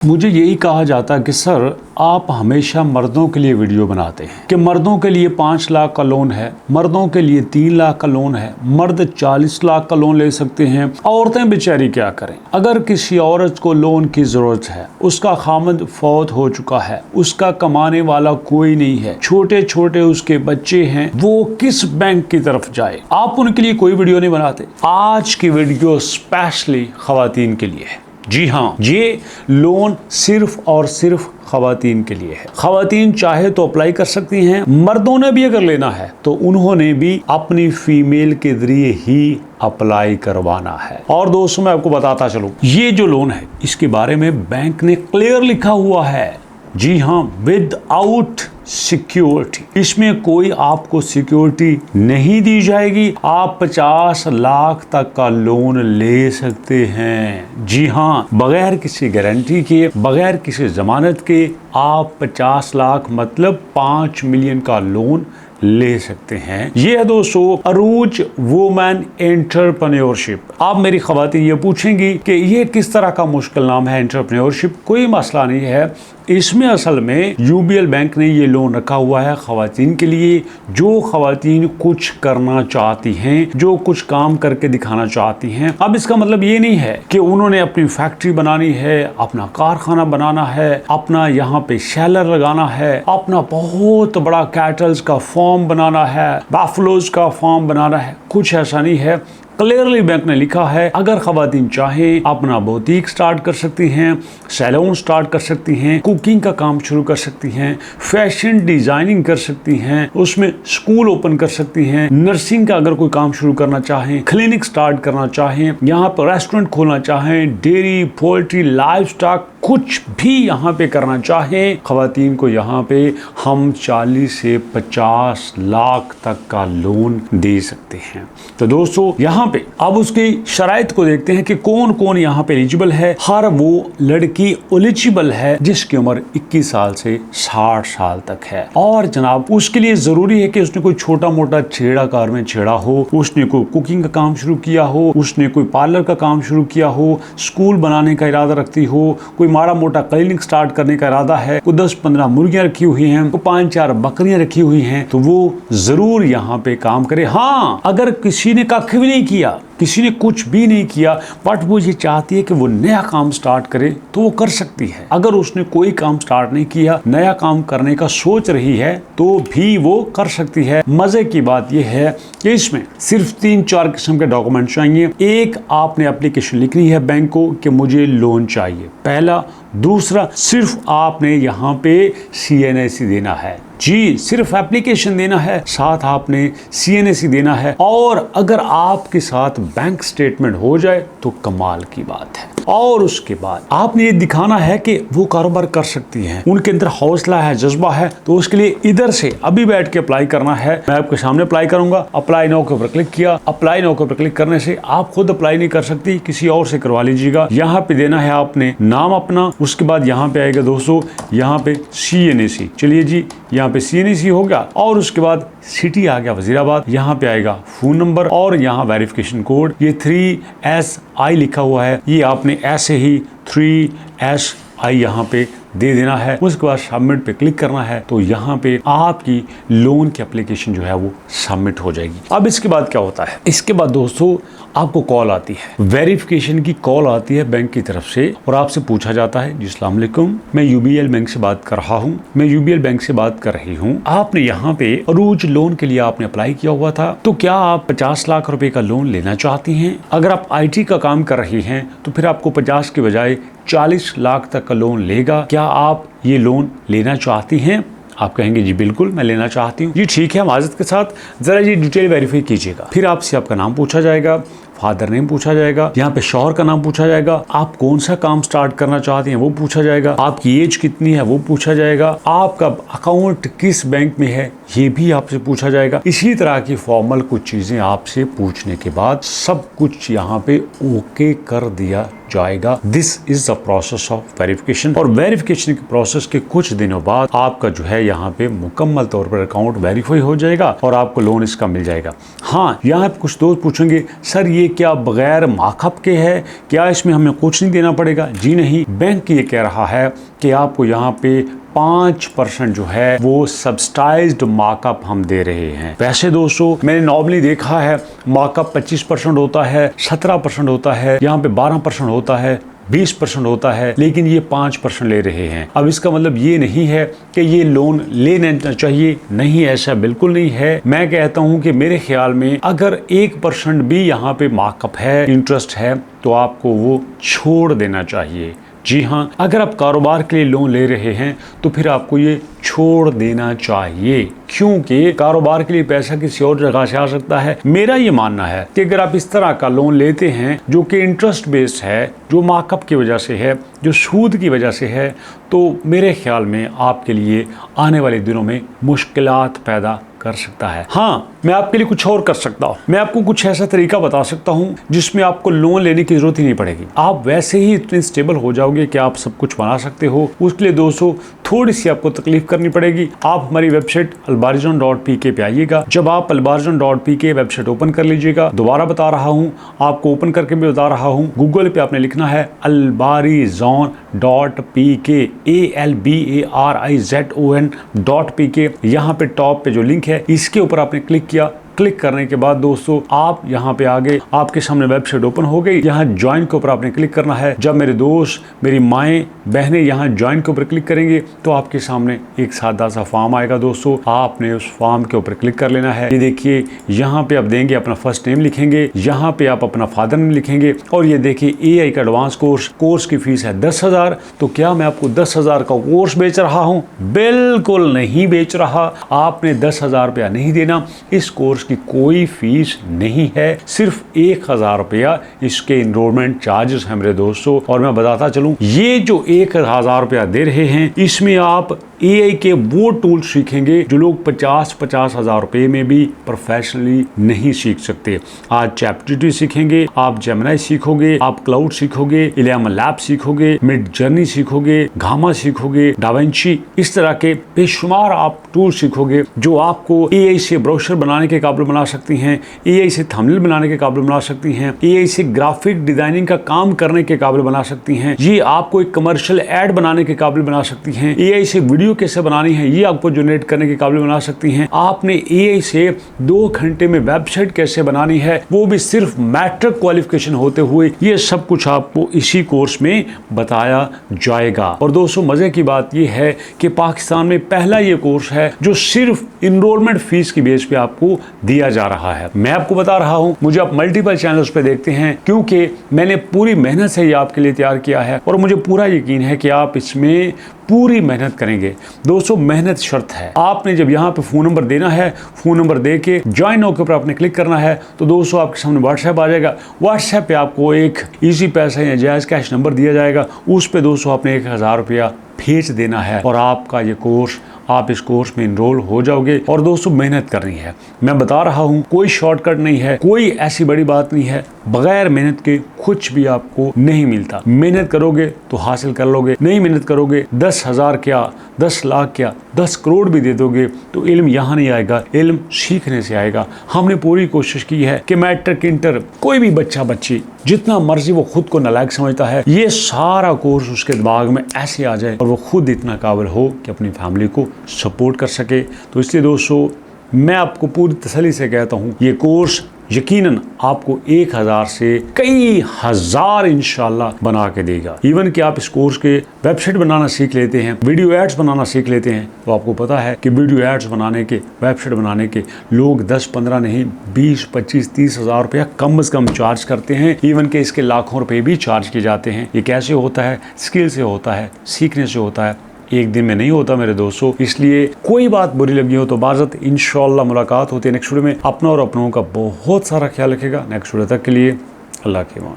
मुझे यही कहा जाता है कि सर आप हमेशा मर्दों के लिए वीडियो बनाते हैं कि मर्दों के लिए 5 लाख का लोन है, मर्दों के लिए 3 लाख का लोन है, मर्द 40 लाख का लोन ले सकते हैं, औरतें बेचारी क्या करें। अगर किसी औरत को लोन की जरूरत है, उसका खामद फौत हो चुका है, उसका कमाने वाला कोई नहीं है, छोटे छोटे उसके बच्चे हैं, वो किस बैंक की तरफ जाए। आप उनके लिए कोई वीडियो नहीं बनाते। आज की वीडियो स्पेशली खवातीन के लिए है। जी हाँ, ये लोन सिर्फ और सिर्फ खवातीन के लिए है। खवातीन चाहे तो अप्लाई कर सकती हैं, मर्दों ने भी अगर लेना है तो उन्होंने भी अपनी फीमेल के जरिए ही अप्लाई करवाना है। और दोस्तों मैं आपको बताता चलूं, ये जो लोन है इसके बारे में बैंक ने क्लियर लिखा हुआ है। जी हाँ, विदाउट सिक्योरिटी, इसमें कोई आपको सिक्योरिटी नहीं दी जाएगी। आप 50 लाख तक का लोन ले सकते हैं। जी हाँ, बगैर किसी गारंटी के, बगैर किसी जमानत के आप 50 लाख मतलब 5 मिलियन का लोन ले सकते हैं। ये है दोस्तों अरूज वुमेन एंटरप्रेन्योरशिप। आप मेरी खवातीन ये पूछेंगी कि ये किस तरह का मुश्किल नाम है एंटरप्रेन्योरशिप। कोई मसला नहीं है, इसमें असल में यूबीएल बैंक ने ये लोन रखा हुआ है खवातीन के लिए, जो खवातीन कुछ करना चाहती हैं, जो कुछ काम करके दिखाना चाहती हैं। अब इसका मतलब ये नहीं है कि उन्होंने अपनी फैक्ट्री बनानी है, अपना कारखाना बनाना है, अपना यहाँ पे शेलर लगाना है, अपना बहुत बड़ा कैटल्स का फार्म बनाना है, बैफलोज का फार्म बनाना है। कुछ ऐसा नहीं है। क्लियरली बैंक ने लिखा है अगर खवातीन चाहे अपना बुटीक स्टार्ट कर सकती हैं, सैलून स्टार्ट कर सकती हैं, कुकिंग का काम शुरू कर सकती हैं, फैशन डिजाइनिंग कर सकती हैं, उसमें स्कूल ओपन कर सकती हैं, नर्सिंग का अगर कोई काम शुरू करना चाहें, क्लिनिक स्टार्ट करना चाहें, यहाँ पर रेस्टोरेंट खोलना चाहें, डेयरी, पोल्ट्री, लाइव स्टॉक, कुछ भी यहाँ पे करना चाहें, खवातीन को यहाँ पे हम 40 से 50 लाख तक का लोन दे सकते हैं। तो दोस्तों यहाँ पे अब उसकी शराइत को देखते हैं कि कौन कौन यहाँ पे एलिजिबल है। हर वो लड़की एलिजिबल है जिसकी उम्र 21 साल से 60 साल तक है। और जनाब उसके लिए जरूरी है कि उसने कोई छोटा मोटा छेड़ा कार में छेड़ा हो, उसने कोई कुकिंग का काम शुरू किया हो, उसने कोई पार्लर का काम शुरू किया हो, स्कूल बनाने का इरादा रखती हो, कोई माड़ा मोटा क्लिनिक स्टार्ट करने का इरादा है, कोई 10-15 मुर्गियां रखी हुई हैं, कोई 5-4 बकरियां रखी हुई हैं, तो वो जरूर यहाँ पे काम करे। हाँ, अगर किसी ने कख भी नहीं किया, किसी ने कुछ भी नहीं किया, बट वो ये चाहती है कि वो नया काम स्टार्ट करे तो वो कर सकती है। अगर उसने कोई काम स्टार्ट नहीं किया, नया काम करने का सोच रही है तो भी वो कर सकती है। मजे की बात यह है कि इसमें सिर्फ 3-4 किस्म के डॉक्यूमेंट चाहिए। एक, आपने एप्लीकेशन लिखनी है बैंक को कि मुझे लोन चाहिए, पहला। दूसरा, सिर्फ आपने यहाँ पे CNAC देना है। जी, सिर्फ एप्लीकेशन देना है, साथ आपने CNAC देना है। और अगर आपके साथ बैंक स्टेटमेंट हो जाए तो कमाल की बात है। और उसके बाद आपने ये दिखाना है कि वो कारोबार कर सकती हैं, उनके अंदर हौसला है, जज्बा है। तो उसके लिए इधर से अभी बैठ के अप्लाई करना है। मैं आपके सामने अप्लाई करूंगा। अप्लाई नाउ के ऊपर क्लिक किया। अप्लाई नाउ के ऊपर क्लिक करने से आप खुद अप्लाई नहीं कर सकती, किसी और से करवा लीजिएगा। यहाँ पे देना है आपने नाम अपना, उसके बाद यहाँ पे आएगा दोस्तों यहाँ पे CNAC। चलिए जी, यहाँ पे CNAC हो गया। और उसके बाद सिटी आ गया वजीराबाद, यहाँ पे आएगा फोन नंबर और यहाँ वेरिफिकेशन कोड, ये 3SI लिखा हुआ है, ये आपने ऐसे ही 3SI यहाँ पे दे देना है। उसके बाद सबमिट पे क्लिक करना है तो यहाँ पे आपकी लोन की एप्लीकेशन जो है वो सबमिट हो जाएगी। अब इसके बाद क्या होता है, इसके बाद दोस्तों आपको कॉल आती है, वेरिफिकेशन की कॉल आती है बैंक की तरफ से और आपसे पूछा जाता है, जी अस्सलाम वालेकुम, मैं यूबीएल बैंक से बात कर रहा हूँ, मैं यूबीएल बैंक से बात कर रही हूँ। आपने यहाँ पे अरूज लोन के लिए आपने अप्लाई किया हुआ था, तो क्या आप 50 लाख रुपए का लोन लेना चाहती हैं? अगर आप IT का काम कर रही हैं तो फिर आपको 50 के बजाय 40 लाख तक का लोन लेगा। क्या आप ये लोन लेना चाहती हैं? आप कहेंगे जी बिल्कुल मैं लेना चाहती हूँ। जी ठीक है, माजरत के साथ जरा ये डिटेल वेरीफाई कीजिएगा। फिर आपसे आपका नाम पूछा जाएगा, फादर नेम पूछा जाएगा, यहाँ पे शौहर का नाम पूछा जाएगा, आप कौन सा काम स्टार्ट करना चाहते हैं वो पूछा जाएगा, आपकी एज कितनी है वो पूछा जाएगा, आपका अकाउंट किस बैंक में है ये भी आपसे पूछा जाएगा। इसी तरह की फॉर्मल कुछ चीजें आपसे पूछने के बाद सब कुछ यहाँ पे ओके कर दिया जाएगा। This is the process of verification. और वेरिफिकेशन के प्रोसेस के कुछ दिनों बाद आपका जो है यहाँ पे मुकम्मल तौर पर अकाउंट वेरीफाई हो जाएगा और आपको लोन इसका मिल जाएगा। हाँ, यहाँ पे कुछ दोस्त पूछेंगे सर ये क्या बगैर मार्कअप के है? क्या इसमें हमें कुछ नहीं देना पड़ेगा? जी नहीं, बैंक ये कह रहा है कि आपको यहाँ पे 5% जो है वो सब्सिडाइज्ड मार्कअप हम दे रहे हैं। वैसे दोस्तों मैंने नॉर्मली देखा है मार्कअप 25% होता है, 17% होता है, यहाँ पे 12% होता है, 20% होता है, लेकिन ये 5% ले रहे हैं। अब इसका मतलब ये नहीं है कि ये लोन लेना चाहिए, नहीं, ऐसा बिल्कुल नहीं है। मैं कहता हूं कि मेरे ख्याल में अगर 1% भी यहाँ पे मार्कअप है, इंटरेस्ट है, तो आपको वो छोड़ देना चाहिए। जी हाँ, अगर आप कारोबार के लिए लोन ले रहे हैं तो फिर आपको ये छोड़ देना चाहिए, क्योंकि कारोबार के लिए पैसा किसी और जगह से आ सकता है। मेरा ये मानना है कि अगर आप इस तरह का लोन लेते हैं जो कि इंटरेस्ट बेस्ड है, जो मार्कअप की वजह से है, जो सूद की वजह से है, तो मेरे ख्याल में आपके लिए आने वाले दिनों में मुश्किलात पैदा कर सकता है। हाँ, मैं आपके लिए कुछ और कर सकता हूँ। मैं आपको कुछ ऐसा तरीका बता सकता हूँ जिसमें आपको लोन लेने की जरूरत ही नहीं पड़ेगी। आप वैसे ही इतने स्टेबल हो जाओगे कि आप सब कुछ बना सकते हो। उसके लिए दोस्तों थोड़ी सी आपको तकलीफ करनी पड़ेगी। आप हमारी वेबसाइट albarzon.pk पे आइएगा। जब आप albarzon.pk वेबसाइट ओपन कर लीजिएगा, दोबारा बता रहा हूँ, आपको ओपन करके भी बता रहा हूँ, गूगल पे आपने लिखना है albarzon.pk, ALBARIZON.pk। यहाँ पे टॉप पे जो लिंक है इसके ऊपर आपने क्लिक किया। क्लिक करने के बाद दोस्तों आप यहाँ पे आगे आपके सामने वेबसाइट ओपन हो गई। यहाँ ज्वाइन के ऊपर आपने क्लिक करना है। जब मेरे दोस्त, मेरी माएँ, बहनें यहाँ ज्वाइन के ऊपर क्लिक करेंगे तो आपके सामने एक सादा सा फॉर्म आएगा। दोस्तों आपने उस फॉर्म के ऊपर क्लिक कर लेना है। ये देखिए यहाँ पे आप देंगे अपना फर्स्ट नेम लिखेंगे, यहाँ पे आप अपना फादर नेम लिखेंगे, और ये देखिए AI का एडवांस कोर्स की फीस है 10,000। तो क्या मैं आपको 10,000 का कोर्स बेच रहा हूँ? बिल्कुल नहीं बेच रहा। आपने 10,000 रुपया नहीं देना। इस कोर्स की कोई फीस नहीं है, सिर्फ 1,000 रुपया इसके इनरोलमेंट चार्जेस हैं मेरे दोस्तों। और मैं बताता चलूं, ये जो 1,000 रुपया दे रहे हैं, इसमें आप AI के वो टूल सीखेंगे जो लोग 50 हज़ार रुपए में भी प्रोफेशनली नहीं सीख सकते। आज ChatGPT सीखेंगे, आप Gemini सीखोगे, आप क्लाउड सीखोगे, Llama लैब सीखोगे, Midjourney सीखोगे, गामा सीखोगे, DaVinci, इस तरह के बेशुमार आप टूल सीखोगे जो आपको AI से ब्रोशर बनाने के काबिल बना सकती हैं, AI से थंबनेल बनाने के काबिल बना सकती हैं, AI से ग्राफिक डिजाइनिंग का काम करने के काबिल बना सकती हैं, ये आपको एक कमर्शियल एड बनाने के काबिल बना सकती हैं, AI से वीडियो कैसे बनानी है ये आपको जनरेट करने के काबिल बना सकती हैं। आपने AI से 2 घंटे में वेबसाइट कैसे बनानी है, वो भी सिर्फ मैट्रिक क्वालिफिकेशन होते हुए, ये सब कुछ आपको इसी कोर्स में बताया जाएगा। और दोस्तों मजे की बात ये है कि पाकिस्तान में पहला ये कोर्स है जो सिर्फ इनरोलमेंट फीस की बेस पे आपको दिया जा रहा है। मैं आपको बता रहा हूं, मुझे आप मल्टीपल चैनल्स पे देखते हैं क्योंकि मैंने पूरी मेहनत से ये आपके लिए तैयार किया है और मुझे पूरा यकीन है कि आप इसमें पूरी मेहनत करेंगे। दोस्तों मेहनत शर्त है। आपने जब यहाँ पे फ़ोन नंबर देना है, फ़ोन नंबर दे के ज्वाइन नाउ के ऊपर आपने क्लिक करना है, तो दोस्तों आपके सामने व्हाट्सएप आ जाएगा। व्हाट्सएप पे आपको एक इजी पैसा या जायज़ कैश नंबर दिया जाएगा। उस पे दोस्तों आपने 1,000 रुपया भेज देना है और आपका ये कोर्स, आप इस कोर्स में इनरोल हो जाओगे। और दोस्तों मेहनत करनी है, मैं बता रहा हूँ, कोई शॉर्टकट नहीं है, कोई ऐसी बड़ी बात नहीं है। बगैर मेहनत के कुछ भी आपको नहीं मिलता। मेहनत करोगे तो हासिल कर लोगे, नहीं मेहनत करोगे 10,000 क्या, 10 लाख क्या, 10 करोड़ भी दे दोगे तो इल्म यहाँ नहीं आएगा, इल्म सीखने से आएगा। हमने पूरी कोशिश की है कि मैट्रिक, इंटर, कोई भी बच्चा बच्ची जितना मर्जी वो खुद को नालायक समझता है, ये सारा कोर्स उसके दिमाग में ऐसे आ जाए और वो खुद इतना काबिल हो कि अपनी फैमिली को सपोर्ट कर सके। तो इसलिए दोस्तों मैं आपको पूरी तसल्ली से कहता हूँ, ये कोर्स यकीनन आपको 1,000 से कई हज़ार इंशाल्लाह बना के देगा। इवन कि आप इस कोर्स के वेबसाइट बनाना सीख लेते हैं, वीडियो एड्स बनाना सीख लेते हैं, तो आपको पता है कि वीडियो एड्स बनाने के, वेबसाइट बनाने के लोग 10-15 नहीं 20-25-30 हज़ार रुपया कम से कम चार्ज करते हैं। इवन कि इसके लाखों रुपए भी चार्ज किए जाते हैं। ये कैसे होता है? स्किल से होता है, सीखने से होता है, एक दिन में नहीं होता मेरे दोस्तों। इसलिए कोई बात बुरी लगी हो तो बाज़त इंशाल्लाह मुलाकात होती है नेक्स्ट वीडियो में। अपना और अपनों का बहुत सारा ख्याल रखेगा। नेक्स्ट वीडियो तक के लिए अल्लाह के मान।